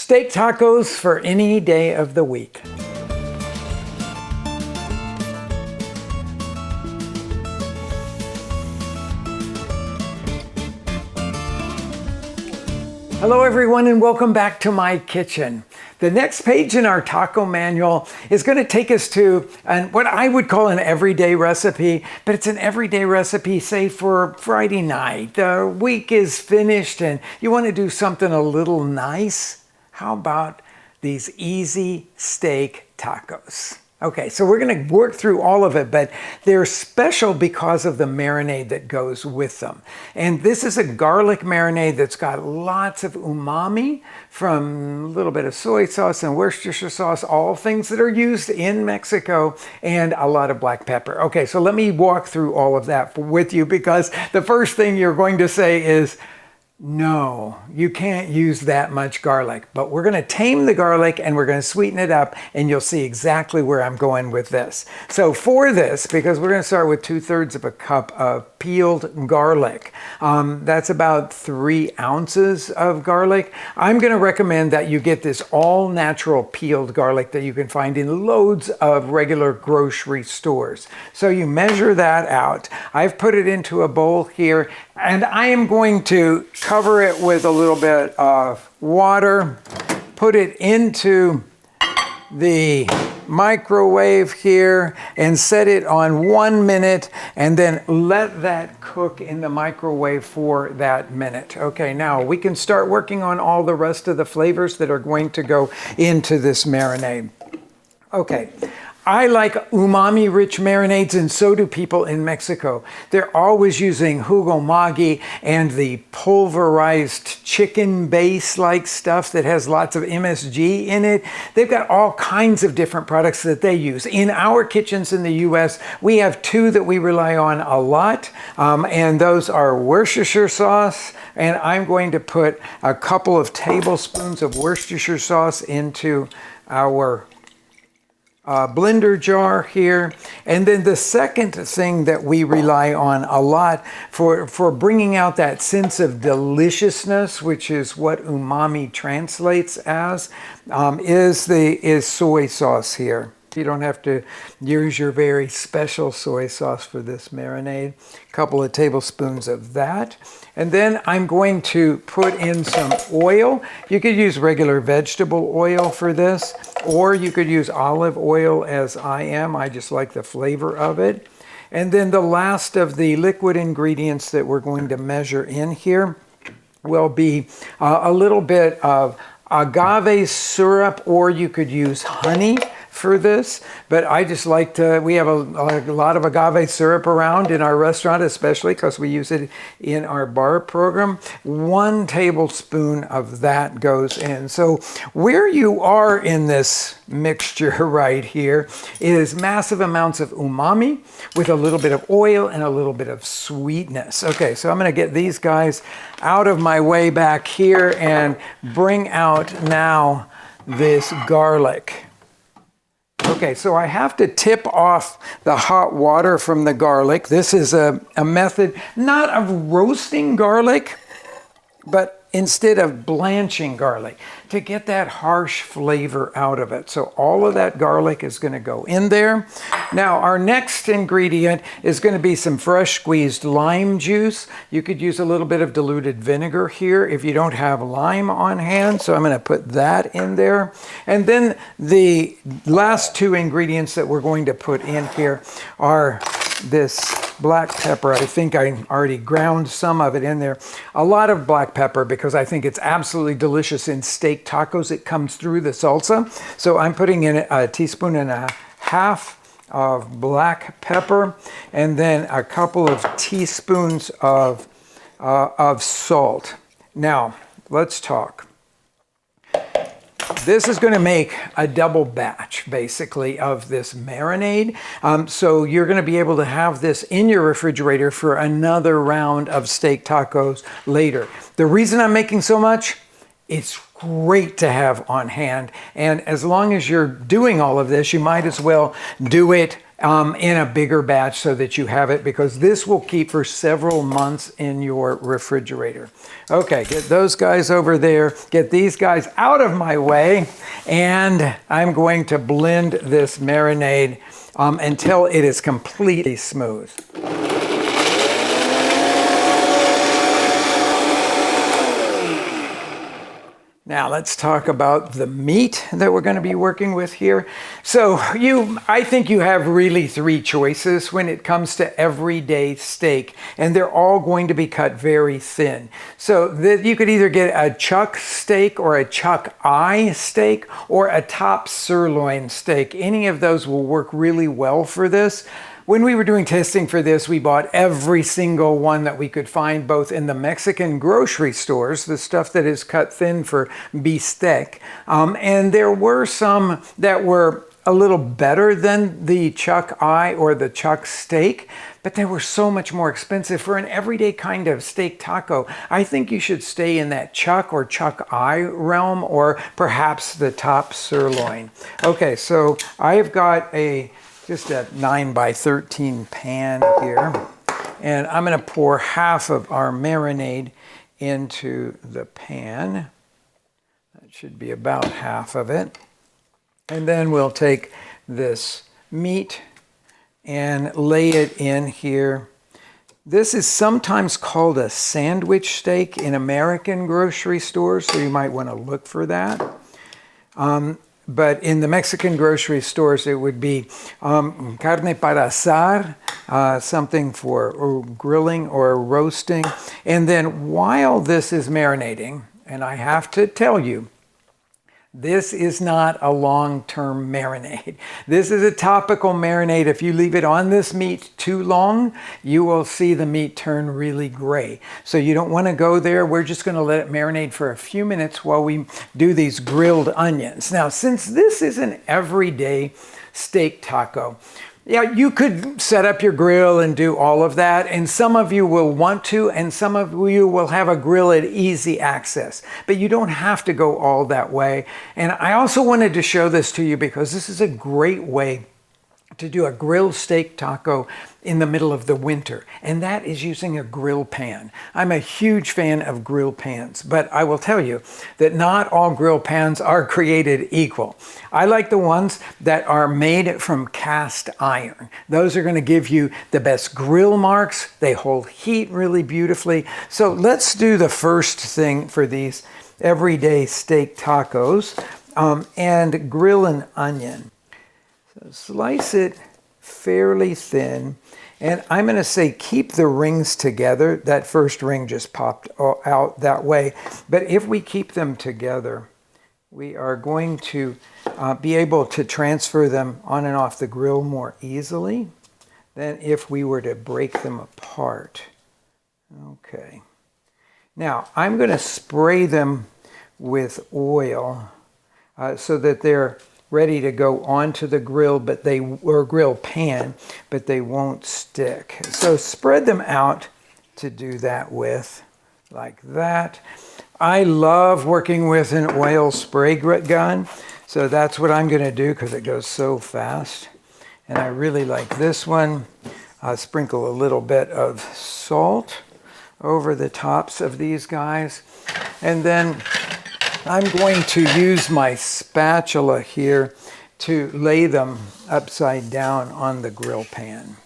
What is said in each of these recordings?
Steak tacos for any day of the week. Hello everyone and welcome back to my kitchen. The next page in our taco manual is going to take us to what I would call an everyday recipe, but it's an everyday recipe, say for Friday night. The week is finished and you want to do something a little nice. How about these easy steak tacos? Okay, so we're going to work through all of it, but they're special because of the marinade that goes with them. And this is a garlic marinade that's got lots of umami from a little bit of soy sauce and Worcestershire sauce, all things that are used in Mexico, and a lot of black pepper. Okay, so let me walk through all of that with you, because the first thing you're going to say is, no, you can't use that much garlic, but we're going to tame the garlic and we're going to sweeten it up, and you'll see exactly where I'm going with this. So for this, because we're going to start with 2/3 of a cup of peeled garlic, that's about 3 ounces of garlic. I'm going to recommend that you get this all natural peeled garlic that you can find in loads of regular grocery stores. So you measure that out. I've put it into a bowl here, and I am going to cover it with a little bit of water, put it into the microwave here and set it on 1 minute, and then let that cook in the microwave for that minute. Okay, now we can start working on all the rest of the flavors that are going to go into this marinade. Okay. I like umami-rich marinades, and so do people in Mexico. They're always using jugo magi and the pulverized chicken base-like stuff that has lots of MSG in it. They've got all kinds of different products that they use. In our kitchens in the US, we have 2 that we rely on a lot, and those are Worcestershire sauce, and I'm going to put a couple of tablespoons of Worcestershire sauce into our blender jar here. And then the second thing that we rely on a lot for bringing out that sense of deliciousness, which is what umami translates as, is soy sauce here. You don't have to use your very special soy sauce for this marinade. A couple of tablespoons of that. And then I'm going to put in some oil. You could use regular vegetable oil for this, or you could use olive oil as I am. I just like the flavor of it. And then the last of the liquid ingredients that we're going to measure in here will be a little bit of agave syrup, or you could use honey for this, but I just like to, we have a lot of agave syrup around in our restaurant, especially because we use it in our bar program. 1 tablespoon of that goes in. So where you are in this mixture right here is massive amounts of umami with a little bit of oil and a little bit of sweetness. Okay, so I'm going to get these guys out of my way back here and bring out now this garlic. Okay, so I have to tip off the hot water from the garlic. This is a method not of roasting garlic, but instead of blanching garlic, to get that harsh flavor out of it. So all of that garlic is going to go in there. Now our next ingredient is going to be some fresh squeezed lime juice. You could use a little bit of diluted vinegar here if you don't have lime on hand. So I'm going to put that in there. And then the last 2 ingredients that we're going to put in here are this black pepper. I think I already ground some of it in there. A lot of black pepper, because I think it's absolutely delicious in steak tacos. It comes through the salsa. So I'm putting in 1.5 teaspoons of black pepper, and then a couple of teaspoons of salt. Now, let's talk. This is going to make a double batch, basically, of this marinade. So you're going to be able to have this in your refrigerator for another round of steak tacos later. The reason I'm making so much, it's great to have on hand. And as long as you're doing all of this, you might as well do it in a bigger batch so that you have it, because this will keep for several months in your refrigerator. Okay, get those guys over there, get these guys out of my way, and I'm going to blend this marinade until it is completely smooth. Now let's talk about the meat that we're going to be working with here. So I think you have really three choices when it comes to everyday steak, and they're all going to be cut very thin. So you could either get a chuck steak or a chuck eye steak or a top sirloin steak. Any of those will work really well for this. When we were doing testing for this, we bought every single one that we could find, both in the Mexican grocery stores, the stuff that is cut thin for bistec, and there were some that were a little better than the chuck eye or the chuck steak, but they were so much more expensive. For an everyday kind of steak taco, I think you should stay in that chuck or chuck eye realm, or perhaps the top sirloin. Okay, so I've got just a 9x13 pan here, and I'm going to pour half of our marinade into the pan. That should be about half of it. And then we'll take this meat and lay it in here. This is sometimes called a sandwich steak in American grocery stores, so you might want to look for that. But in the Mexican grocery stores, it would be carne para asar, something for grilling or roasting. And then while this is marinating, and I have to tell you, this is not a long-term marinade. This is a topical marinade. If you leave it on this meat too long, you will see the meat turn really gray. So you don't want to go there. We're just going to let it marinate for a few minutes while we do these grilled onions. Now, since this is an everyday steak taco, yeah, you could set up your grill and do all of that, and some of you will want to, and some of you will have a grill at easy access, but you don't have to go all that way. And I also wanted to show this to you because this is a great way to do a grilled steak taco in the middle of the winter, and that is using a grill pan. I'm a huge fan of grill pans, but I will tell you that not all grill pans are created equal. I like the ones that are made from cast iron. Those are going to give you the best grill marks. They hold heat really beautifully. So let's do the first thing for these everyday steak tacos, and grill an onion. So slice it fairly thin, and I'm going to say keep the rings together. That first ring just popped out that way, but if we keep them together, we are going to be able to transfer them on and off the grill more easily than if we were to break them apart. Okay. Now, I'm going to spray them with oil so that they're ready to go onto the grill, or grill pan, but they won't stick. So spread them out to do that with, like that. I love working with an oil spray gun, so that's what I'm going to do because it goes so fast. And I really like this one. I'll sprinkle a little bit of salt over the tops of these guys, and then I'm going to use my spatula here to lay them upside down on the grill pan.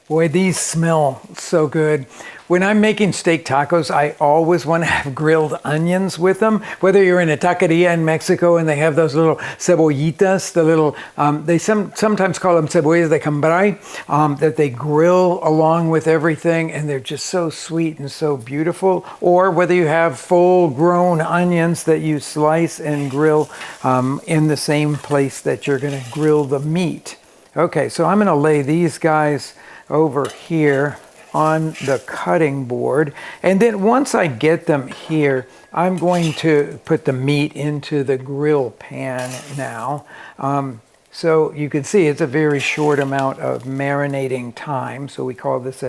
Boy, these smell so good. When I'm making steak tacos, I always want to have grilled onions with them. Whether you're in a taqueria in Mexico and they have those little cebollitas, the little, they sometimes call them cebollas de cambray, that they grill along with everything, and they're just so sweet and so beautiful. Or whether you have full-grown onions that you slice and grill in the same place that you're going to grill the meat. Okay, so I'm going to lay these guys over here on the cutting board, and then once I get them here, I'm going to put the meat into the grill pan now. So you can see it's a very short amount of marinating time, so we call this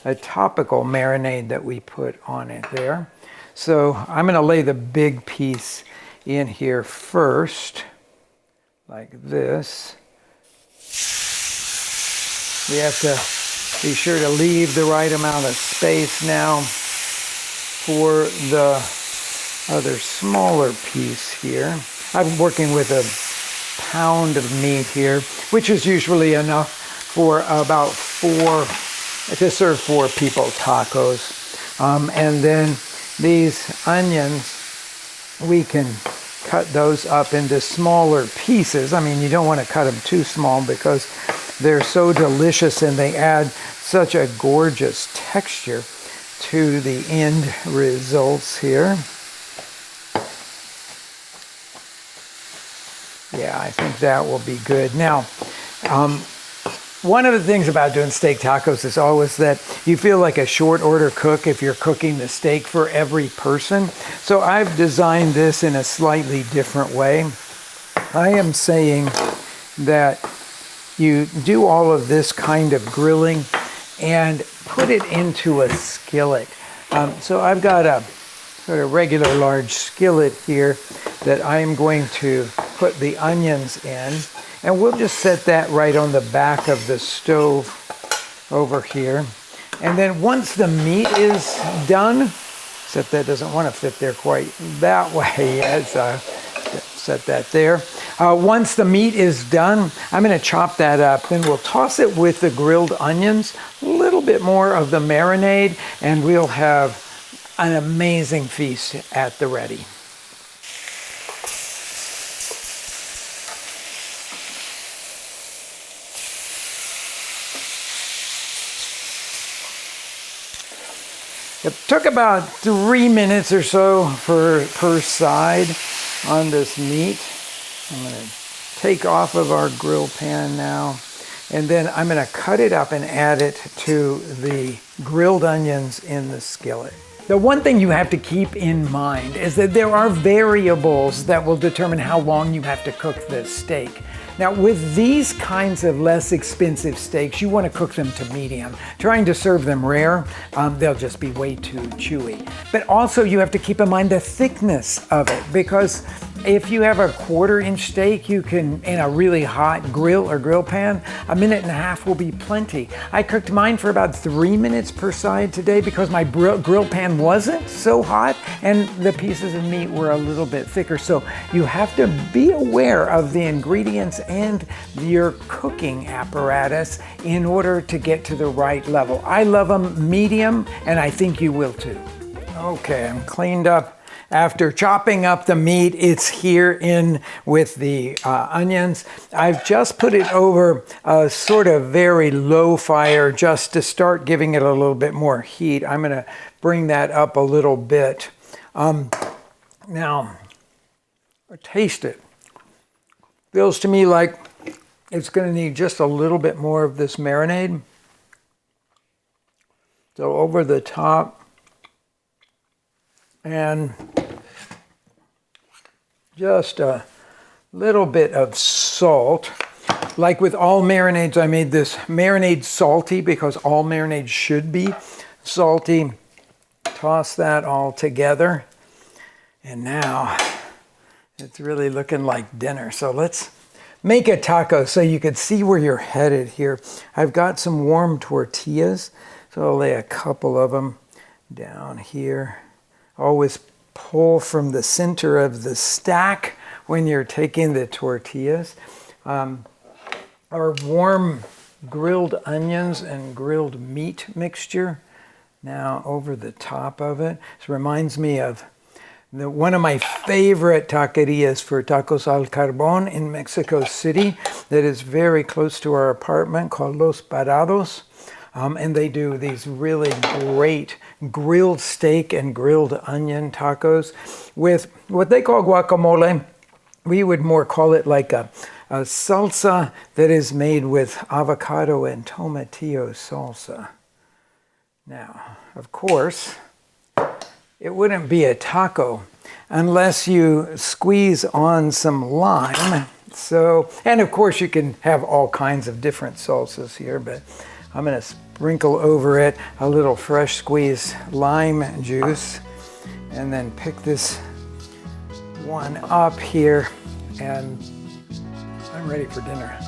a topical marinade that we put on it there. So I'm going to lay the big piece in here first, like this. We have to be sure to leave the right amount of space now for the other smaller piece here. I'm working with a pound of meat here, which is usually enough for about to serve 4 people tacos. And then these onions, we can cut those up into smaller pieces. I mean, you don't want to cut them too small because they're so delicious and they add such a gorgeous texture to the end results here. Yeah, I think that will be good. Now, one of the things about doing steak tacos is always that you feel like a short order cook if you're cooking the steak for every person. So I've designed this in a slightly different way. I am saying that you do all of this kind of grilling and put it into a skillet. So I've got a sort of regular large skillet here that I'm going to put the onions in, and we'll just set that right on the back of the stove over here. And then once the meat is done, except that doesn't want to fit there quite that way yet, so set that there. Once the meat is done, I'm going to chop that up. Then we'll toss it with the grilled onions, a little bit more of the marinade, and we'll have an amazing feast at the ready. It took about 3 minutes or so per side on this meat. I'm going to take off of our grill pan now, and then I'm going to cut it up and add it to the grilled onions in the skillet. The one thing you have to keep in mind is that there are variables that will determine how long you have to cook this steak. Now, with these kinds of less expensive steaks, you want to cook them to medium. Trying to serve them rare, they'll just be way too chewy. But also you have to keep in mind the thickness of it, because if you have a 1/4-inch steak, you can, in a really hot grill or grill pan, 1.5 minutes will be plenty. I cooked mine for about 3 minutes per side today because my grill pan wasn't so hot and the pieces of meat were a little bit thicker. So you have to be aware of the ingredients and your cooking apparatus in order to get to the right level. I love them medium, and I think you will too. Okay, I'm cleaned up. After chopping up the meat, it's here in with the onions. I've just put it over a sort of very low fire just to start giving it a little bit more heat. I'm going to bring that up a little bit. Now, taste it. Feels to me like it's going to need just a little bit more of this marinade. So over the top. And just a little bit of salt. Like with all marinades, I made this marinade salty because all marinades should be salty. Toss that all together. And now it's really looking like dinner. So let's make a taco so you can see where you're headed here. I've got some warm tortillas, so I'll lay a couple of them down here. Always pull from the center of the stack when you're taking the tortillas. Our warm grilled onions and grilled meat mixture now over the top of it. This reminds me of one of my favorite taquerias for tacos al carbon in Mexico City that is very close to our apartment, called Los Parados. And they do these really great grilled steak and grilled onion tacos with what they call guacamole. We would more call it like a salsa that is made with avocado and tomatillo salsa. Now, of course, it wouldn't be a taco unless you squeeze on some lime. So, and of course you can have all kinds of different salsas here, but I'm going to sprinkle over it a little fresh squeezed lime juice and then pick this one up here, and I'm ready for dinner.